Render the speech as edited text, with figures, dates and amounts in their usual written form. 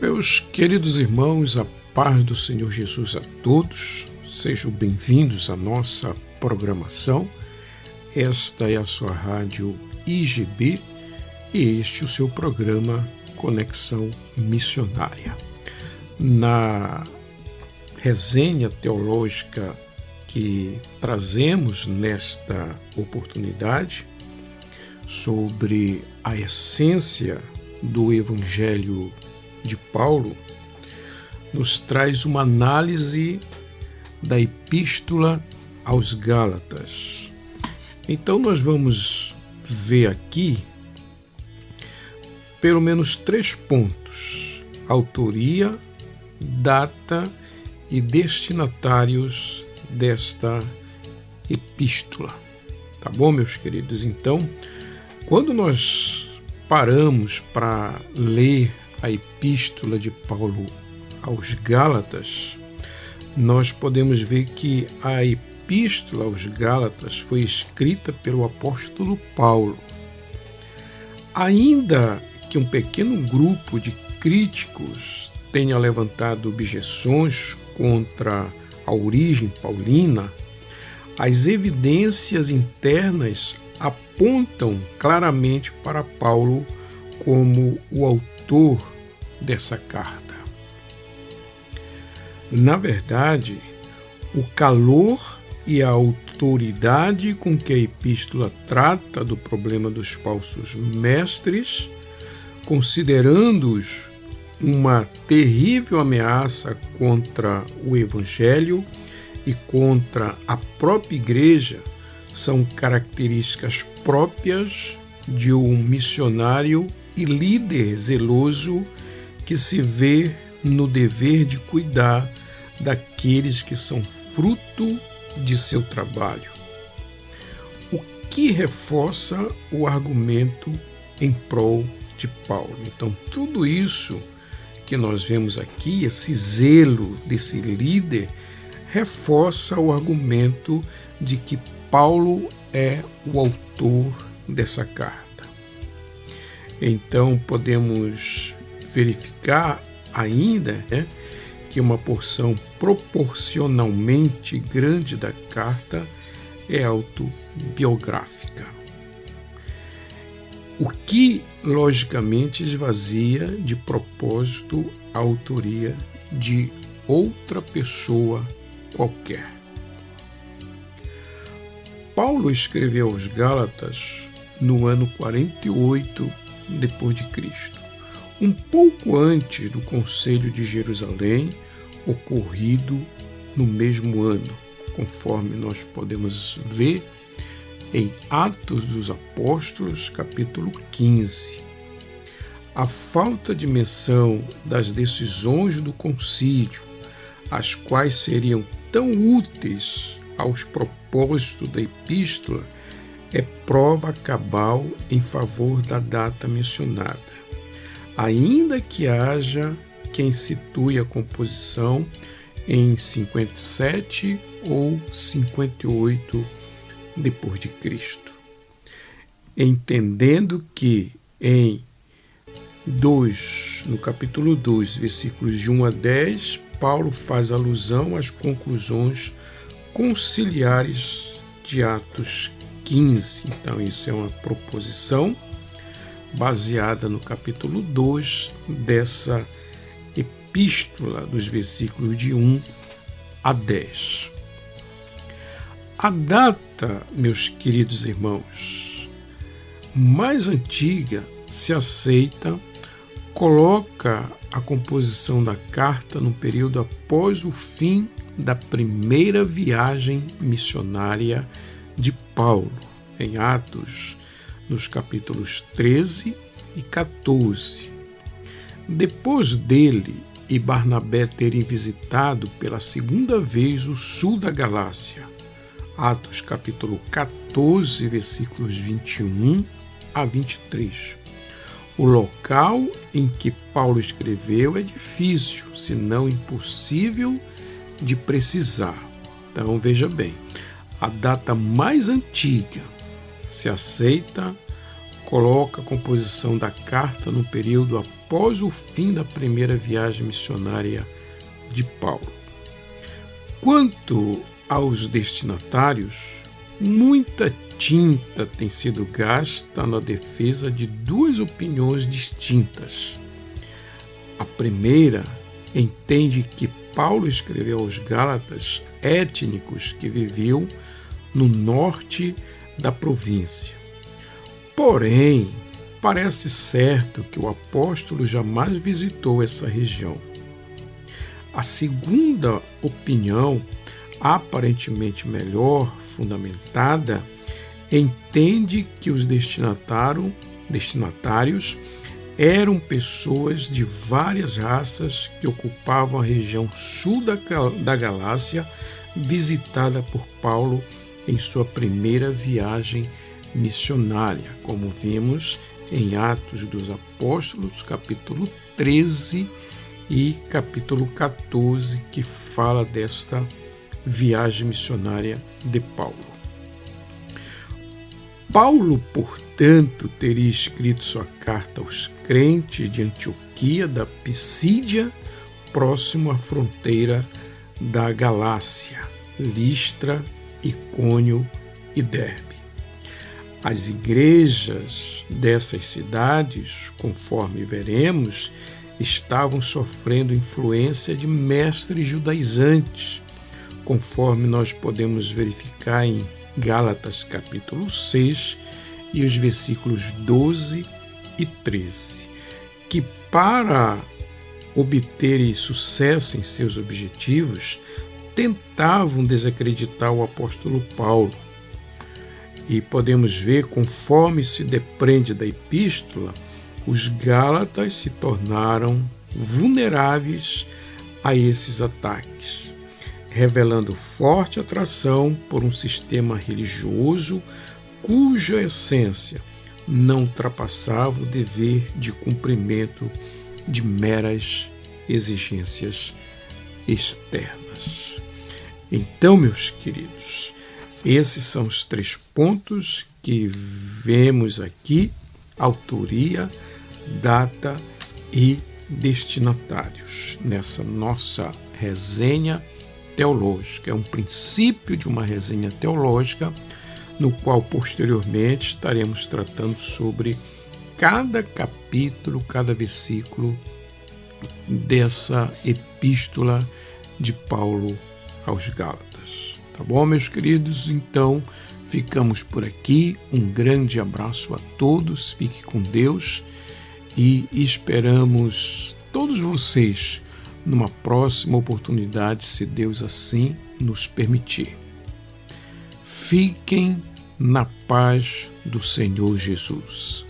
Meus queridos irmãos, a paz do Senhor Jesus a todos, sejam bem-vindos à nossa programação. Esta é a sua rádio IGB e este é o seu programa Conexão Missionária. Na resenha teológica que trazemos nesta oportunidade sobre a essência do Evangelho de Paulo, nos traz uma análise da Epístola aos Gálatas. Então nós vamos ver aqui pelo menos 3 pontos: autoria, data e destinatários desta epístola. Tá bom, meus queridos? Então, quando nós paramos para ler a epístola de Paulo aos Gálatas, nós podemos ver que a epístola aos Gálatas foi escrita pelo apóstolo Paulo. Ainda que um pequeno grupo de críticos tenha levantado objeções contra a origem paulina, as evidências internas apontam claramente para Paulo como o autor dessa carta. Na verdade, o calor e a autoridade com que a epístola trata do problema dos falsos mestres, considerando-os uma terrível ameaça contra o Evangelho e contra a própria igreja, são características próprias de um missionário e líder zeloso que se vê no dever de cuidar daqueles que são fruto de seu trabalho. O que reforça o argumento em prol de Paulo. Então, tudo isso que nós vemos aqui, esse zelo desse líder, reforça o argumento de que Paulo é o autor dessa carta. Então, podemos verificar ainda que uma porção proporcionalmente grande da carta é autobiográfica, o que, logicamente, esvazia de propósito a autoria de outra pessoa qualquer. Paulo escreveu aos Gálatas no ano 48 depois de Cristo, um pouco antes do Concílio de Jerusalém, ocorrido no mesmo ano, conforme nós podemos ver em Atos dos Apóstolos, capítulo 15. A falta de menção das decisões do concílio, as quais seriam tão úteis aos propósitos da epístola, é prova cabal em favor da data mencionada, ainda que haja quem situe a composição em 57 ou 58 depois de Cristo, entendendo que no capítulo 2, versículos de 1 a 10, Paulo faz alusão às conclusões conciliares de Atos 15. Então, isso é uma proposição baseada no capítulo 2 dessa epístola, dos versículos de 1 a 10. A data, meus queridos irmãos, mais antiga se aceita, coloca a composição da carta no período após o fim da primeira viagem missionária de Paulo, em Atos, nos capítulos 13 e 14. Depois dele e Barnabé terem visitado pela segunda vez o sul da Galácia, Atos capítulo 14, versículos 21 a 23. O local em que Paulo escreveu é difícil, se não impossível, de precisar. Então, veja bem, a data mais antiga se aceita coloca a composição da carta no período após o fim da primeira viagem missionária de Paulo. Quanto aos destinatários, muita tinta tem sido gasta na defesa de duas opiniões distintas. A primeira entende que Paulo escreveu aos Gálatas étnicos que viviam no norte da província. Porém, parece certo que o apóstolo jamais visitou essa região. A segunda opinião, aparentemente melhor fundamentada, entende que os destinatários eram pessoas de várias raças que ocupavam a região sul da Galácia, visitada por Paulo em sua primeira viagem missionária, como vimos em Atos dos Apóstolos, capítulo 13 e capítulo 14, que fala desta viagem missionária de Paulo. Paulo, portanto, teria escrito sua carta aos crentes de Antioquia da Pisídia, próximo à fronteira da Galácia, Listra, Icônio e Derbe. As igrejas dessas cidades, conforme veremos, estavam sofrendo influência de mestres judaizantes, conforme nós podemos verificar em Gálatas capítulo 6 e os versículos 12 e 13, que para obterem sucesso em seus objetivos, tentavam desacreditar o apóstolo Paulo. E podemos ver, conforme se depreende da epístola, os Gálatas se tornaram vulneráveis a esses ataques, revelando forte atração por um sistema religioso cuja essência não ultrapassava o dever de cumprimento de meras exigências externas. Então, meus queridos, esses são os 3 pontos que vemos aqui: autoria, data e destinatários, nessa nossa resenha teológica. É um princípio de uma resenha teológica, no qual posteriormente estaremos tratando sobre cada capítulo, cada versículo dessa epístola de Paulo aos Gálatas. Tá bom, meus queridos? Então, ficamos por aqui. Um grande abraço a todos. Fique com Deus e esperamos todos vocês numa próxima oportunidade, se Deus assim nos permitir. Fiquem na paz do Senhor Jesus.